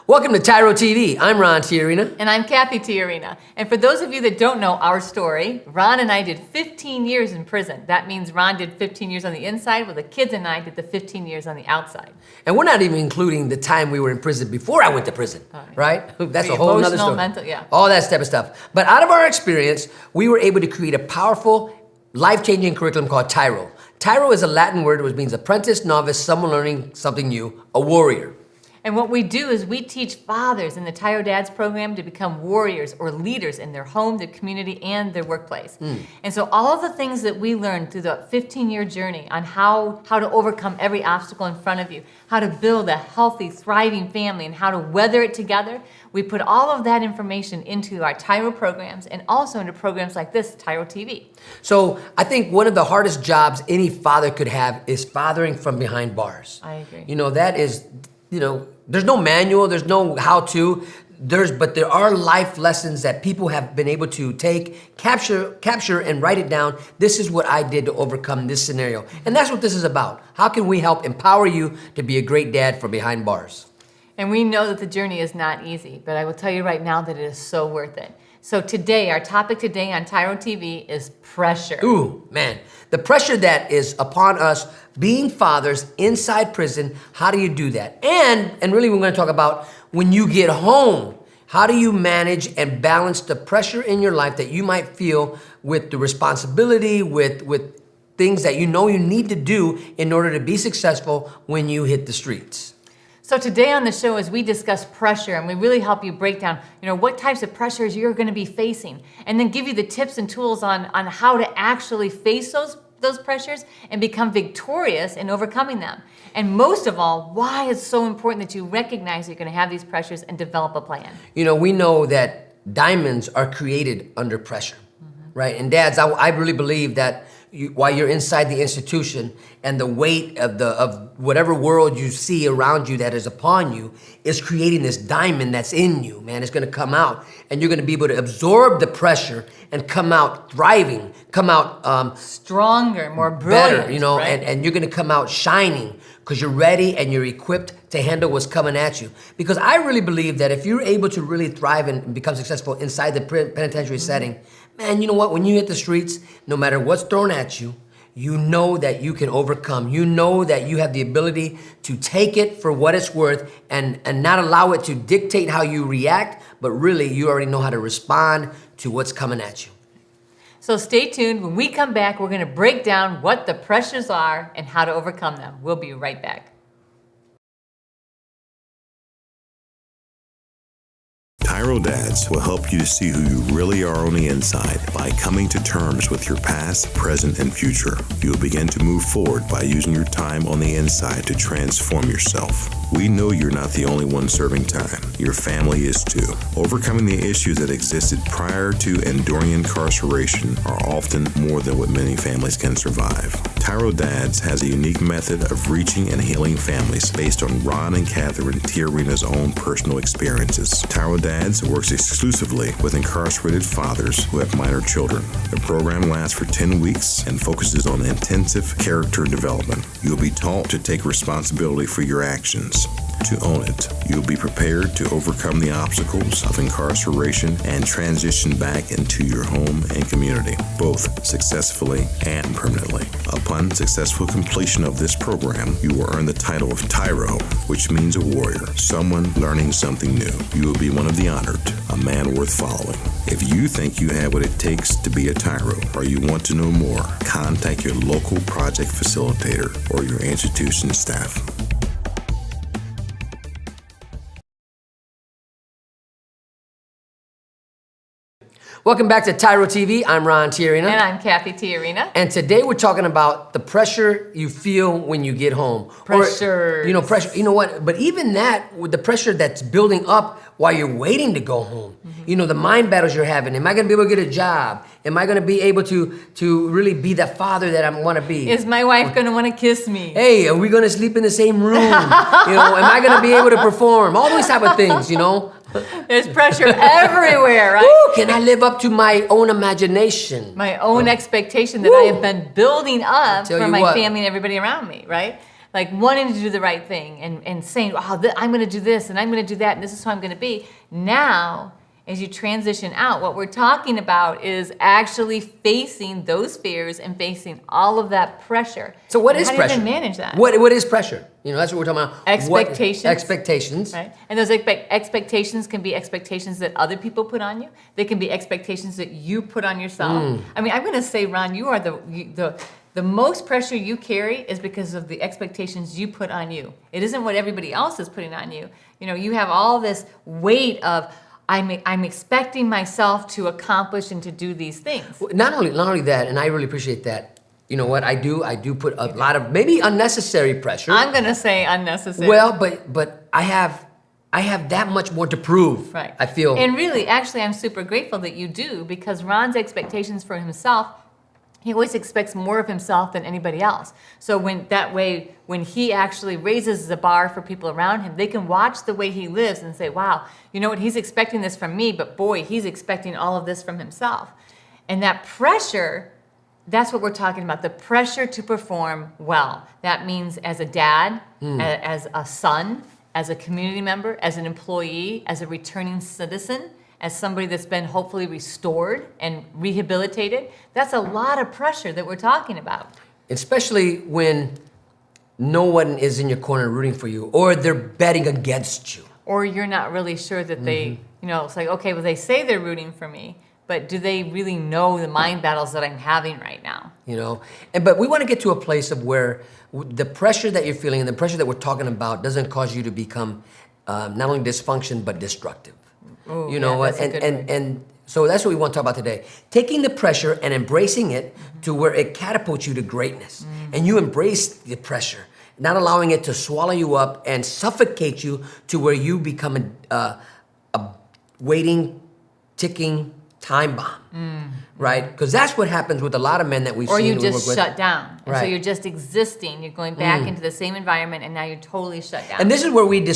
Welcome to TYRO TV. I'm Ron TYRO. And I'm Cathy TYRO. And for those of you that don't know our story, Ron and I did 15 years in prison. That means Ron did 15 years on the inside, while the kids and I did the 15 years on the outside. And we're not even including the time we were in prison before I went to prison, right? That's The a whole other emotional, story. mental, yeah. All that type of stuff. But out of our experience, we were able to create a powerful, life-changing curriculum called TYRO. TYRO is a Latin word which means apprentice, novice, someone learning something new, a warrior. And what we do is we teach fathers in the TYRO Dads program to become warriors or leaders in their home, their community, and their workplace. And so all of the things that we learned through the 15-year journey on how to overcome every obstacle in front of you, how to build a healthy, thriving family, and how to weather it together, we put all of that information into our TYRO programs and also into programs like this, TYRO TV. So I think one of the hardest jobs any father could have is fathering from behind bars. I agree. You know, that is, there's no manual, there's no how-to, but there are life lessons that people have been able to take, capture and write it down. This is what I did to overcome this scenario. And that's what this is about. How can we help empower you to be a great dad from behind bars? And we know that the journey is not easy, but I will tell you right now that it is so worth it. So today, our topic today on TYRO TV is pressure. Ooh, man. The pressure that is upon us being fathers inside prison, how do you do that? And really we're going to talk about when you get home, how do you manage and balance the pressure in your life that you might feel with the responsibility, with things that you know you need to do in order to be successful when you hit the streets? So today on the show, as we discuss pressure, and we really help you break down, what types of pressures you're going to be facing, and then give you the tips and tools on how to actually face those pressures and become victorious in overcoming them. And most of all, why it's so important that you recognize you're going to have these pressures and develop a plan. We know that diamonds are created under pressure, right? And dads, I really believe that while you're inside the institution and the weight of whatever world you see around you that is upon you is creating this diamond that's in you, man. It's going to come out and you're going to be able to absorb the pressure and come out thriving, come out stronger, more brilliant, better, right? and you're going to come out shining because you're ready and you're equipped to handle what's coming at you. Because I really believe that if you're able to really thrive and become successful inside the penitentiary setting, man, you know what? When you hit the streets, no matter what's thrown at you, you know that you can overcome. You know that you have the ability to take it for what it's worth and not allow it to dictate how you react, but really you already know how to respond to what's coming at you. So stay tuned. When we come back, we're going to break down what the pressures are and how to overcome them. We'll be right back. TYRO Dads will help you to see who you really are on the inside by coming to terms with your past, present, and future. You will begin to move forward by using your time on the inside to transform yourself. We know you're not the only one serving time. Your family is too. Overcoming the issues that existed prior to and during incarceration are often more than what many families can survive. TYRO Dads has a unique method of reaching and healing families based on Ron and Catherine TYRO's own personal experiences. TYRO Dads works exclusively with incarcerated fathers who have minor children. The program lasts for 10 weeks and focuses on intensive character development. You'll be taught to take responsibility for your actions, to own it. You'll be prepared to overcome the obstacles of incarceration and transition back into your home and community, both successfully and permanently. Upon successful completion of this program, you will earn the title of TYRO, which means a warrior, someone learning something new. You will be one of the honored, a man worth following. If you think you have what it takes to be a TYRO, or you want to know more, contact your local project facilitator or your institution staff. Welcome back to TYRO TV. I'm Ron TYRO. And I'm Cathy TYRO. And today we're talking about the pressure you feel when you get home. Pressure. Pressure. You know what? But even that, with the pressure that's building up while you're waiting to go home. The mind battles you're having. Am I going to be able to get a job? Am I going to be able to really be that father that I want to be? Is my wife going to want to kiss me? Hey, are we going to sleep in the same room? Am I going to be able to perform? All these type of things, There's pressure everywhere, right? Ooh, can I live up to my own imagination? My own expectation that I have been building up for my what. family and everybody around me, right? like wanting to do the right thing and saying, oh, I'm going to do this and I'm going to do that and this is who I'm going to be. Now, as you transition out, what we're talking about is actually facing those fears and facing all of that pressure. So what is how pressure? How do you even manage that? What is pressure? You know, that's what we're talking about. Expectations. Expectations. Right? And those expectations can be expectations that other people put on you. They can be expectations that you put on yourself. I mean, I'm going to say, Ron, you are the most pressure you carry is because of the expectations you put on you. It isn't what everybody else is putting on you. You know, you have all this weight of, I'm expecting myself to accomplish and to do these things. Not only that, and I really appreciate that. You know what I do put a lot of maybe unnecessary pressure. I'm gonna say unnecessary. Well, but I have that much more to prove. Right. I feel. And really, actually, I'm super grateful that you do, because Ron's expectations for himself, he always expects more of himself than anybody else. So when he actually raises the bar for people around him, they can watch the way he lives and say, wow, you know what, he's expecting this from me, but boy, he's expecting all of this from himself. And that pressure, that's what we're talking about, the pressure to perform well. That means as a dad, as a son, as a community member, as an employee, as a returning citizen, as somebody that's been hopefully restored and rehabilitated. That's a lot of pressure that we're talking about. Especially when no one is in your corner rooting for you, or they're betting against you. Or you're not really sure that they, you know, it's like, okay, well, they say they're rooting for me, but do they really know the mind battles that I'm having right now? You know, but we want to get to a place of where the pressure that you're feeling and the pressure that we're talking about doesn't cause you to become not only dysfunction, but destructive. Ooh, You know yeah, what? that's a good word. And so that's what we want to talk about today. Taking the pressure and embracing it to where it catapults you to greatness. And you embrace the pressure, not allowing it to swallow you up and suffocate you to where you become a waiting, ticking time bomb. Right? Because that's what happens with a lot of men that we've Or seen. you and we just work with. shut down. And so Right. you're just existing. You're going back into the same environment, and now you're totally shut down. And this is where we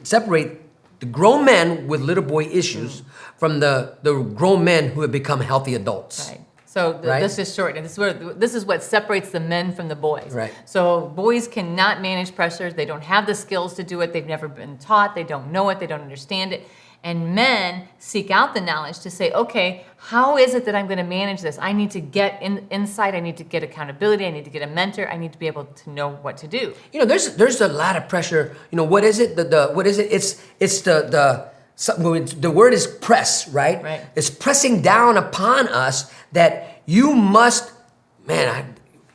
separate the grown men with little boy issues from the grown men who have become healthy adults. Right. So Right? this is short. And this is what separates the men from the boys. Right. So boys cannot manage pressure. They don't have the skills to do it. They've never been taught. They don't know it. They don't understand it. And men seek out the knowledge to say, okay, how is it that I'm going to manage this? I need to get insight. I need to get accountability. I need to get a mentor. I need to be able to know what to do. You know, there's a lot of pressure. You know, what is it? What is it? It's the word is press, right? Right. It's pressing down upon us that you must,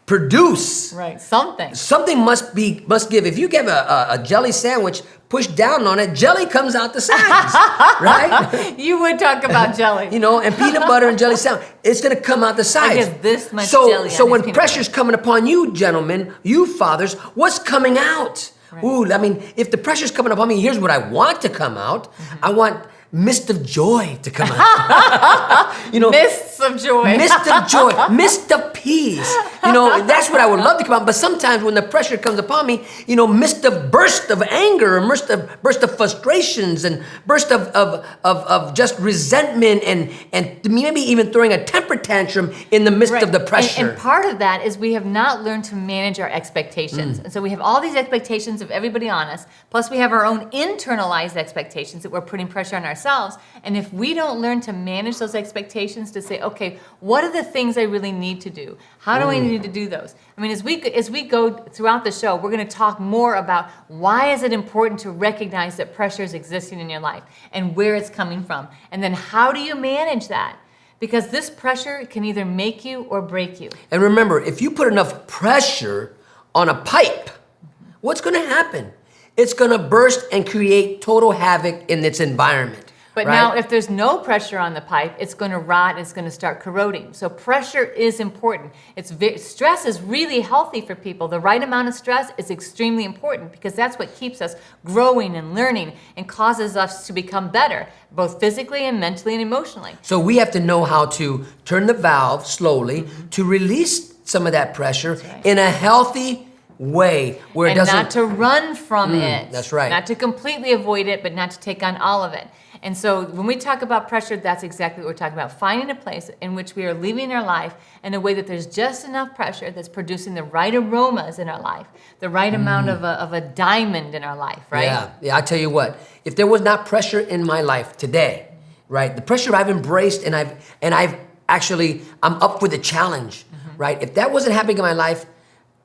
produce. Right. Something. Something must give. If you give a jelly sandwich, push down on it, jelly comes out the sides, right? You would talk about jelly. You know, and peanut butter and jelly sandwich, it's gonna come out the sides. get this much so, jelly So on when this peanut pressure's coming upon you, gentlemen, you fathers, what's coming out? Right. Ooh, I mean, if the pressure's coming upon me, here's what I want to come out. I want mist of joy to come out. You know, Mists of joy. mist of joy, mist of peace. You know, that's what I would love to come out. But sometimes when the pressure comes upon me, you know, mist of burst of anger, or burst of frustrations, and burst of just resentment, and maybe even throwing a temper tantrum in the midst of the pressure. And part of that is we have not learned to manage our expectations. And so we have all these expectations of everybody on us, plus we have our own internalized expectations that we're putting pressure on ourselves. And if we don't learn to manage those expectations, to say, okay, what are the things I really need to do? How do I need to do those? I mean, as we go throughout the show, we're going to talk more about why is it important to recognize that pressure is existing in your life and where it's coming from. And then how do you manage that? Because this pressure can either make you or break you. And remember, if you put enough pressure on a pipe, what's going to happen? It's going to burst and create total havoc in its environment. But right? now, if there's no pressure on the pipe, it's going to rot and it's going to start corroding. So pressure is important. Stress is really healthy for people. The right amount of stress is extremely important because that's what keeps us growing and learning and causes us to become better, both physically and mentally and emotionally. So we have to know how to turn the valve slowly to release some of that pressure in a healthy way where it doesn't. And not to run from it. That's right. Not to completely avoid it, but not to take on all of it. And so when we talk about pressure, that's exactly what we're talking about. Finding a place in which we are living our life in a way that there's just enough pressure that's producing the right aromas in our life, the right amount of a diamond in our life, right? Yeah, I tell you what, if there was not pressure in my life today, right, the pressure I've embraced and I've actually, I'm up for the challenge, right? If that wasn't happening in my life,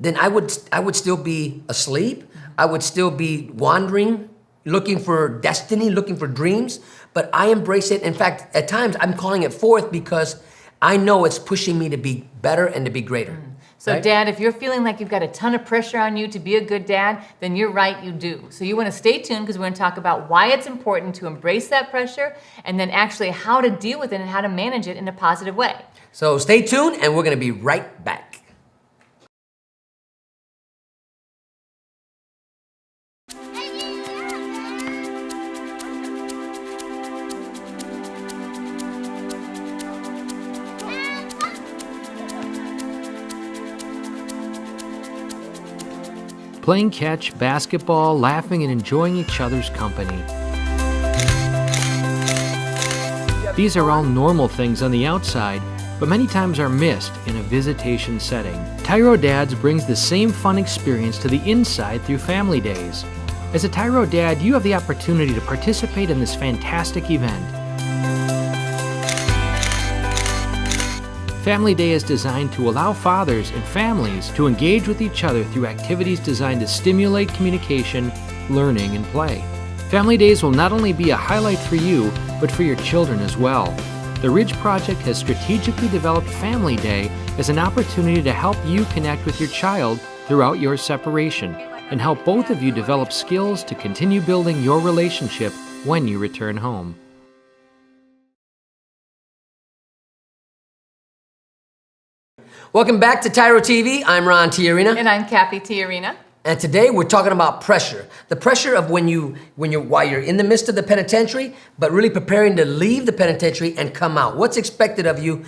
then I would still be asleep. I would still be wandering, looking for destiny, looking for dreams, but I embrace it. In fact, at times I'm calling it forth because I know it's pushing me to be better and to be greater. So right? Dad, if you're feeling like you've got a ton of pressure on you to be a good dad, then you're right, you do. So you want to stay tuned because we're going to talk about why it's important to embrace that pressure and then actually how to deal with it and how to manage it in a positive way. So stay tuned and we're going to be right back. Playing catch, basketball, laughing, and enjoying each other's company. These are all normal things on the outside, but many times are missed in a visitation setting. TYRO Dads brings the same fun experience to the inside through Family Days. As a TYRO Dad, you have the opportunity to participate in this fantastic event. Family Day is designed to allow fathers and families to engage with each other through activities designed to stimulate communication, learning, and play. Family Days will not only be a highlight for you, but for your children as well. The Ridge Project has strategically developed Family Day as an opportunity to help you connect with your child throughout your separation and help both of you develop skills to continue building your relationship when you return home. Welcome back to TYRO TV. I'm Ron TYRO. And I'm Cathy TYRO. And today we're talking about pressure. The pressure of while you're in the midst of the penitentiary, but really preparing to leave the penitentiary and come out. What's expected of you,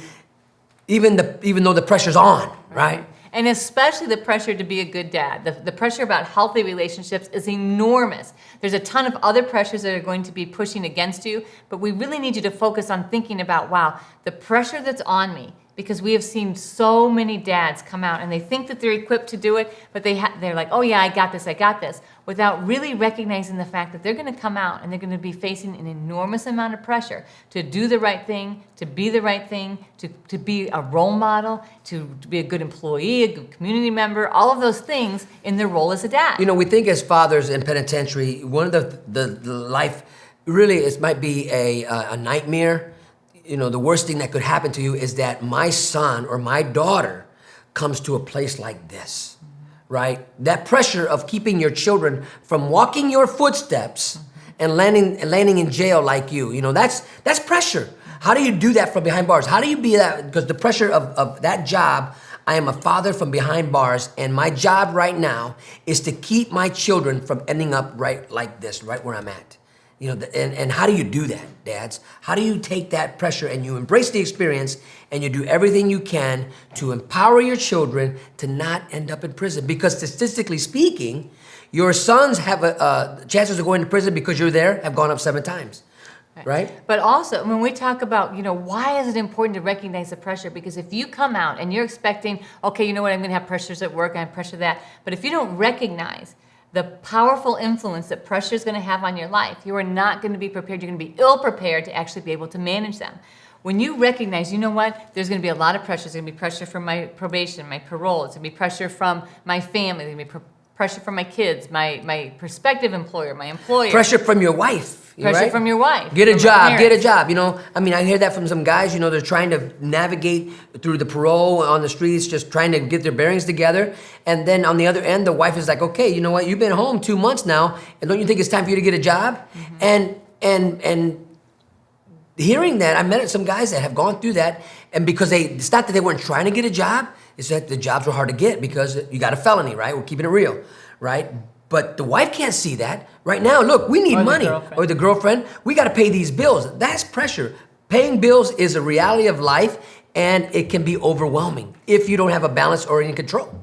even though the pressure's on, right? And especially the pressure to be a good dad. The pressure about healthy relationships is enormous. There's a ton of other pressures that are going to be pushing against you, but we really need you to focus on thinking about, wow, the pressure that's on me, because we have seen so many dads come out and they think that they're equipped to do it, but they're like, oh yeah, I got this, without really recognizing the fact that they're going to come out and they're going to be facing an enormous amount of pressure to do the right thing, to be the right thing, to be a role model, to be a good employee, a good community member, all of those things in their role as a dad. You know, we think as fathers in penitentiary, one of the life really might be a nightmare. You know, the worst thing that could happen to you is that my son or my daughter comes to a place like this, right? That pressure of keeping your children from walking your footsteps and landing in jail like you. You know, that's pressure. How do you do that from behind bars? How do you be that? Because the pressure of that job, I am a father from behind bars, and my job right now is to keep my children from ending up right like this, right where I'm at. You know, and how do you do that, dads? How do you take that pressure and you embrace the experience and you do everything you can to empower your children to not end up in prison? Because statistically speaking, your sons have chances of going to prison because you're there have gone up 7 times, right? But also, when we talk about, you know, why is it important to recognize the pressure? Because if you come out and you're expecting, okay, you know what, I'm going to have pressures at work, I have pressure that, but if you don't recognize the powerful influence that pressure is going to have on your life, you are not going to be prepared. You're going to be ill-prepared to actually be able to manage them. When you recognize, you know what, there's going to be a lot of pressure. There's going to be pressure from my probation, my parole. It's going to be pressure from my family. There's going to be pressure from my kids, my prospective employer, my employer. Pressure from your wife. Pressure from your wife. Get a from job, your get a parents. job. You know, I mean, I hear that from some guys, you know, they're trying to navigate through the parole on the streets, just trying to get their bearings together. And then on the other end, the wife is like, okay, you know what, you've been home 2 months now, and don't you think it's time for you to get a job? And hearing that, I met some guys that have gone through that, and because it's not that they weren't trying to get a job, it's that the jobs were hard to get because you got a felony, right? We're keeping it real, right? But the wife can't see that. Right now, look, we need money. Or the girlfriend, we got to pay these bills. That's pressure. Paying bills is a reality of life, and it can be overwhelming if you don't have a balance or any control.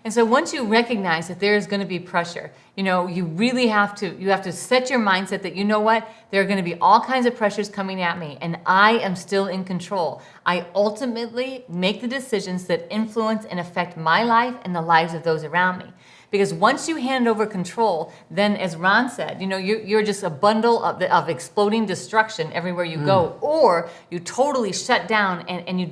And so once you recognize that there is going to be pressure, you really have to set your mindset that, you know what, there are going to be all kinds of pressures coming at me, and I am still in control. I ultimately make the decisions that influence and affect my life and the lives of those around me. Because once you hand over control, then as Ron said, you're just a bundle of exploding destruction everywhere you go, or you totally shut down and you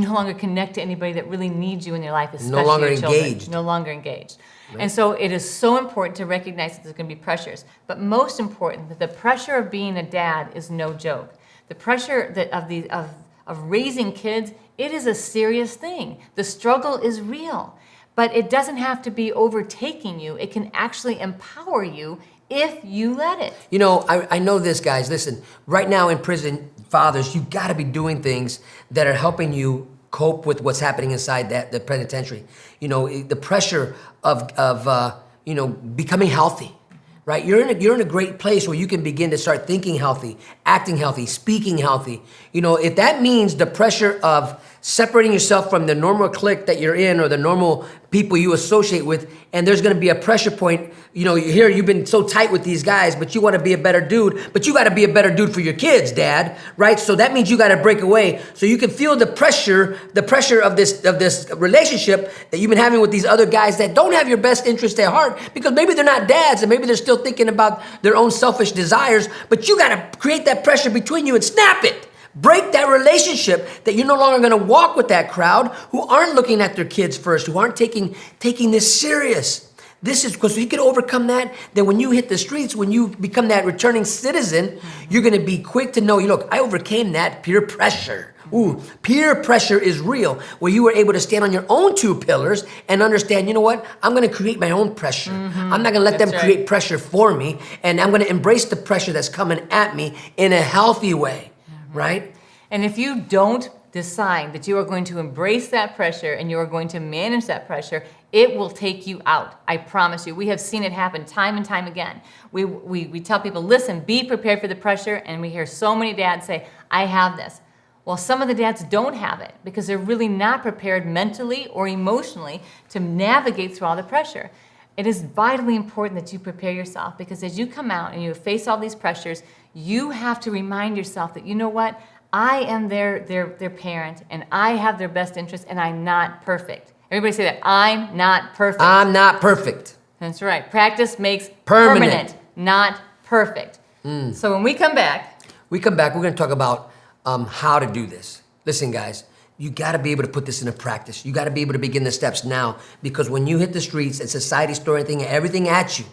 no longer connect to anybody that really needs you in your life, especially No longer your children. engaged. No longer engaged. Right. And so it is so important to recognize that there's going to be pressures. But most important, that the pressure of being a dad is no joke. The pressure of raising kids, it is a serious thing. The struggle is real. But it doesn't have to be overtaking you. It can actually empower you if you let it. I know this, guys. Listen, right now in prison, fathers, you got to be doing things that are helping you cope with what's happening inside the penitentiary. The pressure of becoming healthy, right? You're in a great place where you can begin to start thinking healthy, acting healthy, speaking healthy. If that means the pressure of separating yourself from the normal clique that you're in or the normal people you associate with, and there's going to be a pressure point. Here you've been so tight with these guys, but you want to be a better dude, but you got to be a better dude for your kids, Dad, right? So that means you got to break away so you can feel the pressure of this relationship that you've been having with these other guys that don't have your best interest at heart, because maybe they're not dads and maybe they're still thinking about their own selfish desires, but you got to create that pressure between you and snap it. Break that relationship that you're no longer going to walk with that crowd who aren't looking at their kids first, who aren't taking this serious. This is because you can overcome that. Then when you hit the streets, when you become that returning citizen, you're going to be quick to know, look, I overcame that peer pressure. Ooh, peer pressure is real, where you were able to stand on your own two pillars and understand, you know what? I'm going to create my own pressure. I'm not going to let them create pressure for me, and I'm going to embrace the pressure that's coming at me in a healthy way. Right? And if you don't decide that you are going to embrace that pressure and you are going to manage that pressure, it will take you out. I promise you. We have seen it happen time and time again. We tell people, listen, be prepared for the pressure, and we hear so many dads say, I have this. Well, some of the dads don't have it because they're really not prepared mentally or emotionally to navigate through all the pressure. It is vitally important that you prepare yourself, because as you come out and you face all these pressures, you have to remind yourself that, you know what, I am their parent, and I have their best interest, and I'm not perfect. Everybody say that. I'm not perfect. I'm not perfect. That's right. Practice makes permanent, not perfect. So when we come back, we're going to talk about how to do this. Listen, guys. You got to be able to put this into practice. You got to be able to begin the steps now, because when you hit the streets and society's throwing everything at you,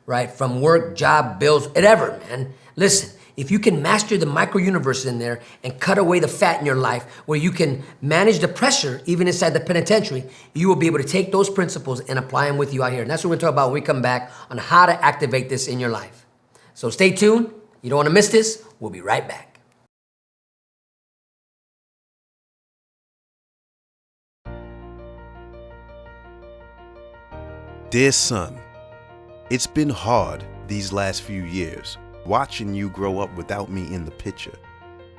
right? From work, job, bills, whatever, man. Listen, if you can master the micro-universe in there and cut away the fat in your life, where you can manage the pressure even inside the penitentiary, you will be able to take those principles and apply them with you out here. And that's what we're going to talk about when we come back, on how to activate this in your life. So stay tuned. You don't want to miss this. We'll be right back. Dear son, it's been hard these last few years, watching you grow up without me in the picture.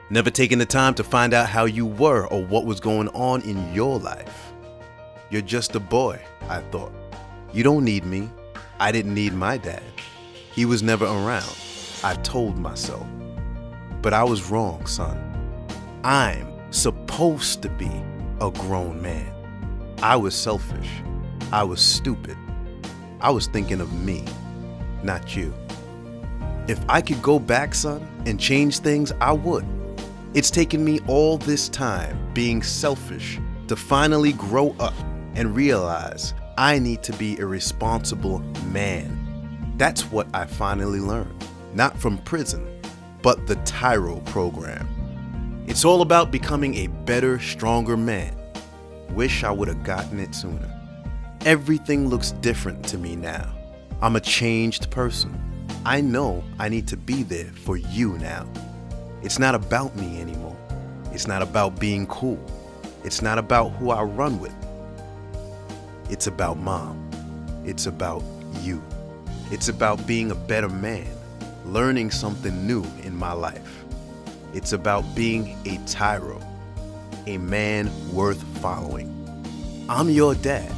Never taking the time to find out how you were or what was going on in your life. You're just a boy, I thought. You don't need me. I didn't need my dad. He was never around, I told myself. But I was wrong, son. I'm supposed to be a grown man. I was selfish. I was stupid. I was thinking of me, not you. If I could go back, son, and change things, I would. It's taken me all this time being selfish to finally grow up and realize I need to be a responsible man. That's what I finally learned, not from prison, but the TYRO program. It's all about becoming a better, stronger man. Wish I would have gotten it sooner. Everything looks different to me now. I'm a changed person. I know I need to be there for you now. It's not about me anymore. It's not about being cool. It's not about who I run with. It's about Mom. It's about you. It's about being a better man, learning something new in my life. It's about being a TYRO, a man worth following. I'm your dad,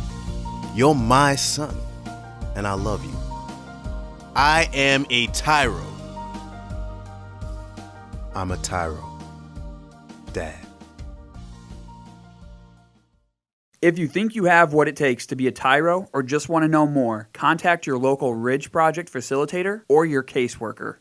You're my son, and I love you. I am a TYRO. I'm a TYRO. Dad. If you think you have what it takes to be a TYRO or just want to know more, contact your local Ridge Project facilitator or your caseworker.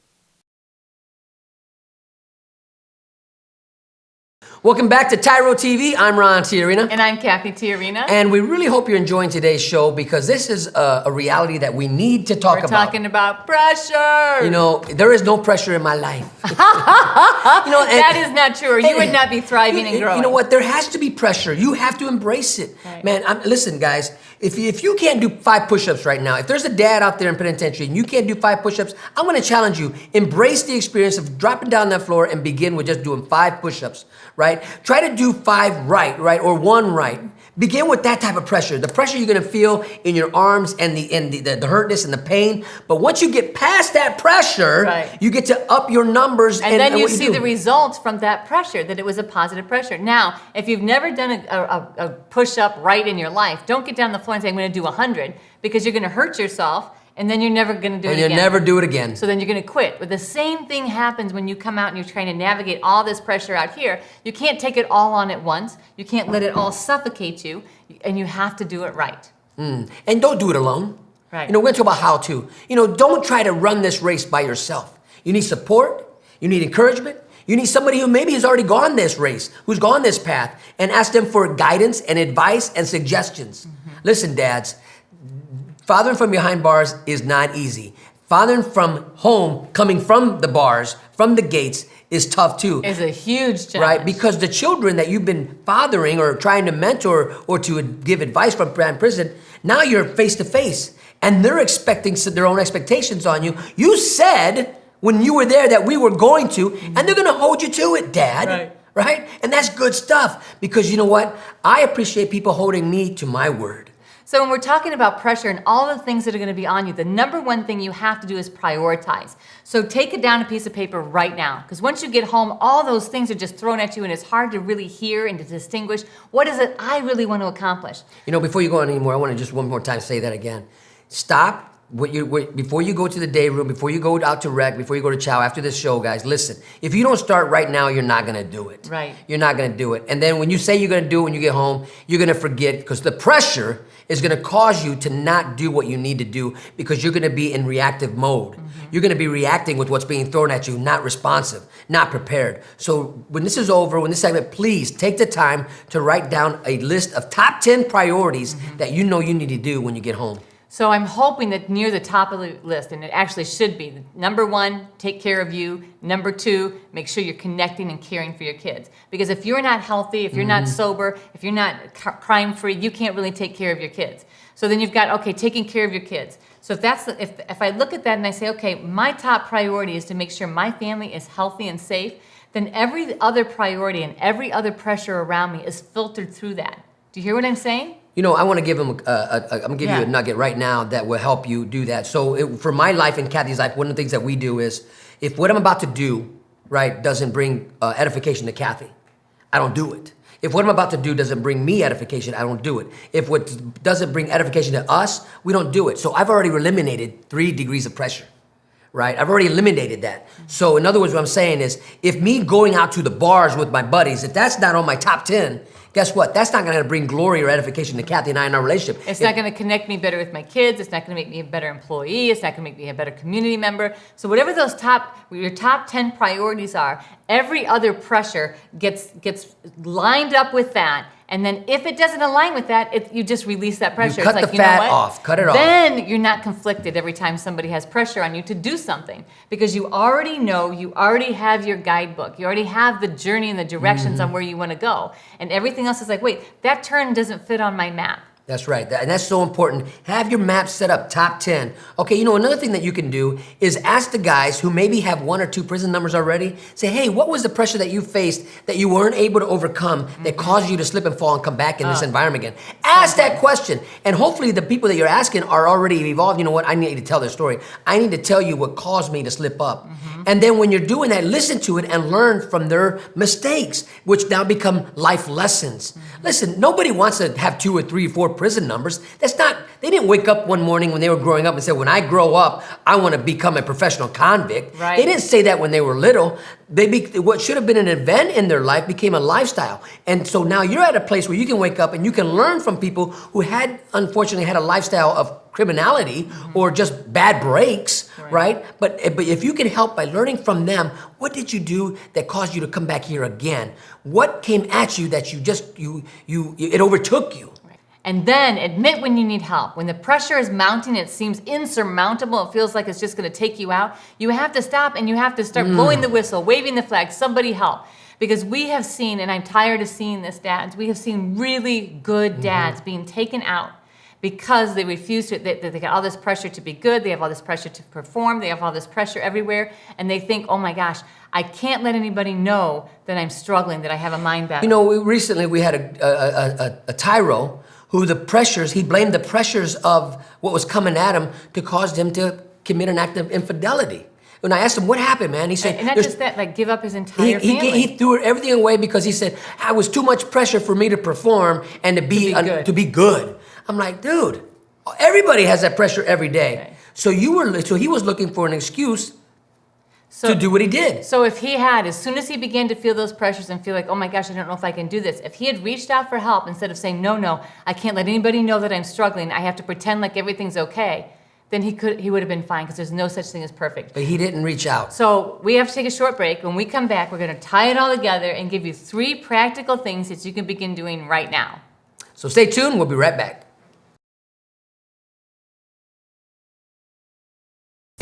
Welcome back to TYRO TV. I'm Ron TYRO. And I'm Cathy TYRO. And we really hope you're enjoying today's show because this is a reality that we need to talk We're about. talking about pressure. You know, there is no pressure in my life. That is not true, or you would not be thriving and growing. You know what? There has to be pressure. You have to embrace it. Right. Man, listen, guys, if you can't do 5 push-ups right now, if there's a dad out there in penitentiary and you can't do 5 push-ups, I'm going to challenge you. Embrace the experience of dropping down that floor and begin with just doing 5 push-ups, right? Try to do 5 right, or 1 right. Begin with that type of pressure. The pressure you're gonna feel in your arms and the hurtness and the pain. But once you get past that pressure, Right. you get to up your numbers. And then you what see do. the results from that pressure, that it was a positive pressure. Now, if you've never done a push-up right in your life, don't get down the floor and say, I'm gonna do 100, because you're gonna hurt yourself, and then you're never gonna do it And again. you'll never do it again. So then you're gonna quit. But the same thing happens when you come out and you're trying to navigate all this pressure out here. You can't take it all on at once. You can't let it all suffocate you, and you have to do it right. And don't do it alone. Right. You know, we're gonna talk about how to. You know, don't try to run this race by yourself. You need support. You need encouragement. You need somebody who maybe has already gone this race, who's gone this path, and ask them for guidance and advice and suggestions. Listen, dads, fathering from behind bars is not easy. Fathering from home, coming from the bars, from the gates, is tough too. It's a huge challenge. Right, because the children that you've been fathering or trying to mentor or to give advice from prison, now you're face to face, and they're expecting their own expectations on you. You said when you were there that we were going to, and they're going to hold you to it, Dad. Right? And that's good stuff, because you know what? I appreciate people holding me to my word. So when we're talking about pressure and all the things that are going to be on you, the number one thing you have to do is prioritize. So take it down a piece of paper right now, because once you get home, all those things are just thrown at you, and it's hard to really hear and to distinguish what is it I really want to accomplish. You know, before you go on anymore, I want to just one more time say that again. Stop. Before you go to the day room, before you go out to rec, before you go to chow, after this show, guys, listen. If you don't start right now, you're not going to do it. Right. You're not going to do it. And then when you say you're going to do it when you get home, you're going to forget, because the pressure is going to cause you to not do what you need to do, because you're going to be in reactive mode. You're going to be reacting with what's being thrown at you, not responsive, not prepared. So when this is over, when this segment, please take the time to write down a list of top 10 priorities that you know you need to do when you get home. So I'm hoping that near the top of the list, and it actually should be, number 1, take care of you. Number 2, make sure you're connecting and caring for your kids. Because if you're not healthy, if you're not sober, if you're not crime-free, you can't really take care of your kids. So then you've got, okay, taking care of your kids. So if that's if I look at that and I say, okay, my top priority is to make sure my family is healthy and safe, then every other priority and every other pressure around me is filtered through that. Do you hear what I'm saying? You know, I want to give them. I'm gonna give you a nugget right now that will help you do that. So, for my life and Cathy's life, one of the things that we do is, if what I'm about to do, right, doesn't bring edification to Cathy, I don't do it. If what I'm about to do doesn't bring me edification, I don't do it. If what doesn't bring edification to us, we don't do it. So I've already eliminated 3 degrees of pressure. Right? I've already eliminated that. So in other words, what I'm saying is, if me going out to the bars with my buddies, if that's not on my top 10, guess what? That's not going to bring glory or edification to Cathy and I in our relationship. It's not going to connect me better with my kids. It's not going to make me a better employee. It's not going to make me a better community member. So whatever your top 10 priorities are, every other pressure gets lined up with that. And then if it doesn't align with that, you just release that pressure. You cut it's like, the fat you know what? off. Cut it off. Then you're not conflicted every time somebody has pressure on you to do something, because you already know, you already have your guidebook. You already have the journey and the directions on where you want to go. And everything else is like, wait, that turn doesn't fit on my map. That's right, and that's so important. Have your map set up, top 10. Okay, you know, another thing that you can do is ask the guys who maybe have 1 or 2 prison numbers already, say, hey, what was the pressure that you faced that you weren't able to overcome that caused you to slip and fall and come back in this environment again? Ask that question, and hopefully the people that you're asking are already evolved. You know what, I need to tell their story. I need to tell you what caused me to slip up. And then when you're doing that, listen to it and learn from their mistakes, which now become life lessons. Listen, nobody wants to have 2 or 3 or 4 prison numbers. That's not, they didn't wake up one morning when they were growing up and say, when I grow up, I want to become a professional convict. Right. They didn't say that when they were little. What should have been an event in their life became a lifestyle. And so now you're at a place where you can wake up and you can learn from people who had, unfortunately, had a lifestyle of criminality or just bad breaks, right? But if you can help by learning from them, what did you do that caused you to come back here again? What came at you that it overtook you? And then admit when you need help. When the pressure is mounting, it seems insurmountable, it feels like it's just gonna take you out, you have to stop and you have to start blowing the whistle, waving the flag, somebody help. Because we have seen, and I'm tired of seeing this, dads, we have seen really good dads being taken out because they refuse to, they got all this pressure to be good, they have all this pressure to perform, they have all this pressure everywhere, and they think, oh my gosh, I can't let anybody know that I'm struggling, that I have a mind battle. You know, recently we had a TYRO who he blamed the pressures of what was coming at him to cause him to commit an act of infidelity. When I asked him, what happened, man? He said, and not just that, like give up his entire family. He threw everything away because he said, it was too much pressure for me to perform and to be good. I'm like, dude, everybody has that pressure every day. Right. So he was looking for an excuse to do what he did. So if he had, as soon as he began to feel those pressures and feel like, oh my gosh, I don't know if I can do this, if he had reached out for help instead of saying, no, I can't let anybody know that I'm struggling, I have to pretend like everything's okay, then he would have been fine, because there's no such thing as perfect. But he didn't reach out. So we have to take a short break. When we come back, we're going to tie it all together and give you 3 practical things that you can begin doing right now. So stay tuned, we'll be right back.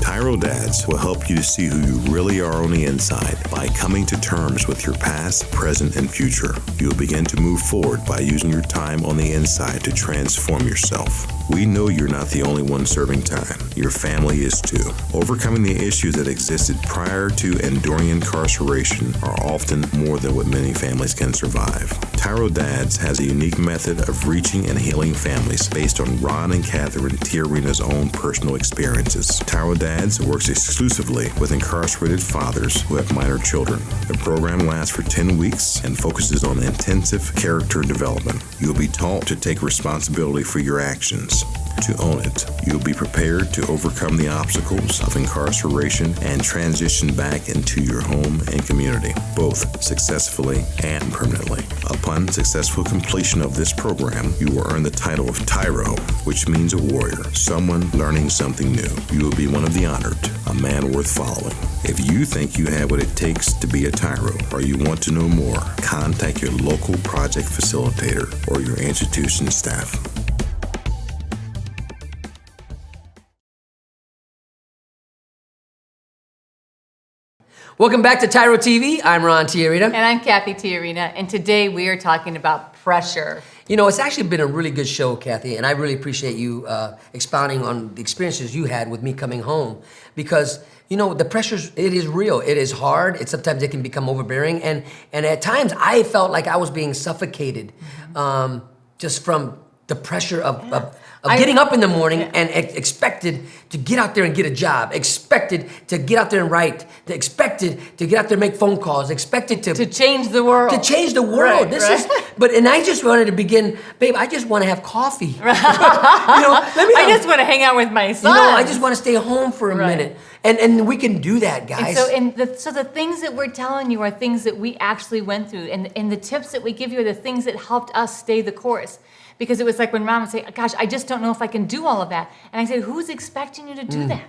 TYRO Dads will help you to see who you really are on the inside by coming to terms with your past, present, and future. You'll begin to move forward by using your time on the inside to transform yourself. We know you're not the only one serving time. Your family is too. Overcoming the issues that existed prior to and during incarceration are often more than what many families can survive. TYRO Dads has a unique method of reaching and healing families based on Ron and Catherine Tiarina's own personal experiences. TYRO Dads works exclusively with incarcerated fathers who have minor children. The program lasts for 10 weeks and focuses on intensive character development. You'll be taught to take responsibility for your actions, to own it. You'll be prepared to overcome the obstacles of incarceration and transition back into your home and community, both successfully and permanently. Upon successful completion of this program, you will earn the title of TYRO, which means a warrior, someone learning something new. You will be one of the honored, a man worth following. If you think you have what it takes to be a TYRO, or you want to know more, contact your local project facilitator or your institution staff. Welcome back to TYRO TV. I'm Ron Tiarina. And I'm Cathy Tiarina, and today we are talking about pressure. You know, it's actually been a really good show, Cathy, and I really appreciate you expounding on the experiences you had with me coming home, because, you know, the pressures, it is real. It is hard. Sometimes it can become overbearing, and at times I felt like I was being suffocated just from the pressure of getting up in the morning and expected to get out there and get a job, expected to get out there and write, expected to get out there and make phone calls, expected to change the world. To change the world. And I just wanted to begin, babe, I just want to have coffee. You know, I just want to hang out with my son. You know, I just want to stay home for a minute. And we can do that, guys. So the things that we're telling you are things that we actually went through, and the tips that we give you are the things that helped us stay the course. Because it was like when Ron would say, gosh, I just don't know if I can do all of that. And I said, who's expecting you to do that?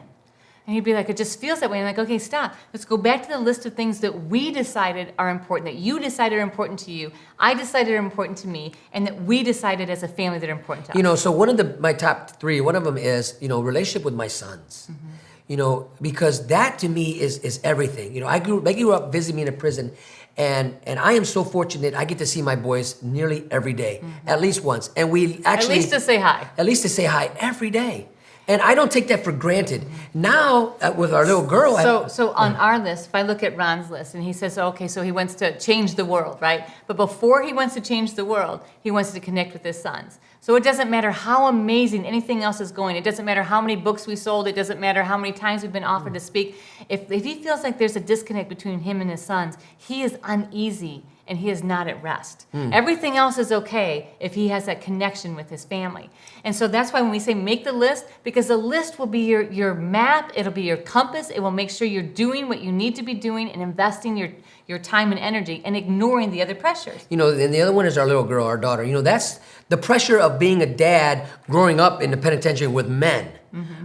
And he'd be like, it just feels that way. And I'm like, okay, stop. Let's go back to the list of things that we decided are important, that you decided are important to you, I decided are important to me, and that we decided as a family that are important to us. You know, so one of my top 3, one of them is, you know, relationship with my sons. Mm-hmm. You know, because that to me is everything. You know, they grew up visiting me in a prison. And I am so fortunate I get to see my boys nearly every day, at least once. And we actually... At least to say hi. At least to say hi every day. And I don't take that for granted. Now, with our little girl... So on our list, if I look at Ron's list, and he says, okay, so he wants to change the world, right? But before he wants to change the world, he wants to connect with his sons. So it doesn't matter how amazing anything else is going. It doesn't matter how many books we sold. It doesn't matter how many times we've been offered to speak. If he feels like there's a disconnect between him and his sons, he is uneasy and he is not at rest. Everything else is okay if he has that connection with his family. And so that's why when we say make the list, because the list will be your map, it'll be your compass, it will make sure you're doing what you need to be doing and investing your time and energy and ignoring the other pressures. You know, and the other one is our little girl, our daughter. You know, that's the pressure of being a dad growing up in the penitentiary with men,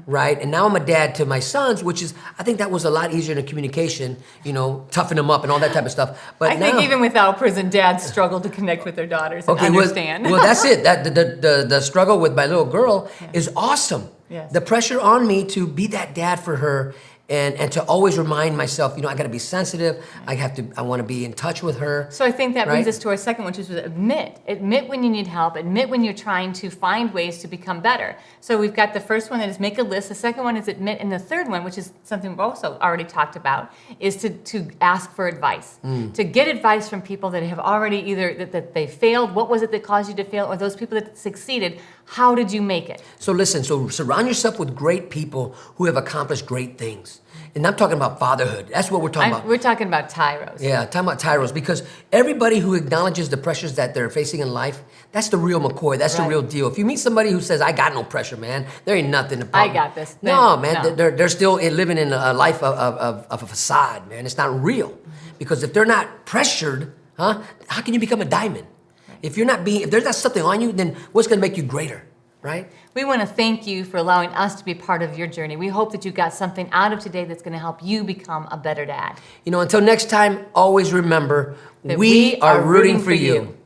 right? And now I'm a dad to my sons, which is, I think that was a lot easier in the communication, you know, toughen them up and all that type of stuff. But I think even without prison, dads struggle to connect with their daughters and understand. Well, that's it. That the struggle with my little girl is awesome. Yes. The pressure on me to be that dad for her and to always remind myself, you know, I got to be sensitive. I want to be in touch with her. So I think that brings Right? us to our second one, which is admit. Admit when you need help. Admit when you're trying to find ways to become better. So we've got the first one that is make a list. The second one is admit. And the third one, which is something we've also already talked about, is to ask for advice. To get advice from people that have already either that they failed, what was it that caused you to fail, or those people that succeeded, how did you make it? So listen, so surround yourself with great people who have accomplished great things. And I'm talking about fatherhood. That's what we're talking about. We're talking about TYROs. Yeah, talking about tyros, because everybody who acknowledges the pressures that they're facing in life, that's the real McCoy. That's the Right. real deal. If you meet somebody who says, "I got no pressure, man," there ain't nothing to I got this. No, man, No. they're still living in a life of a facade, man. It's not real, because if they're not pressured, how can you become a diamond? If there's not something on you, then what's going to make you greater, right? We want to thank you for allowing us to be part of your journey. We hope that you got something out of today that's going to help you become a better dad. You know, until next time, always remember, That we are rooting for you.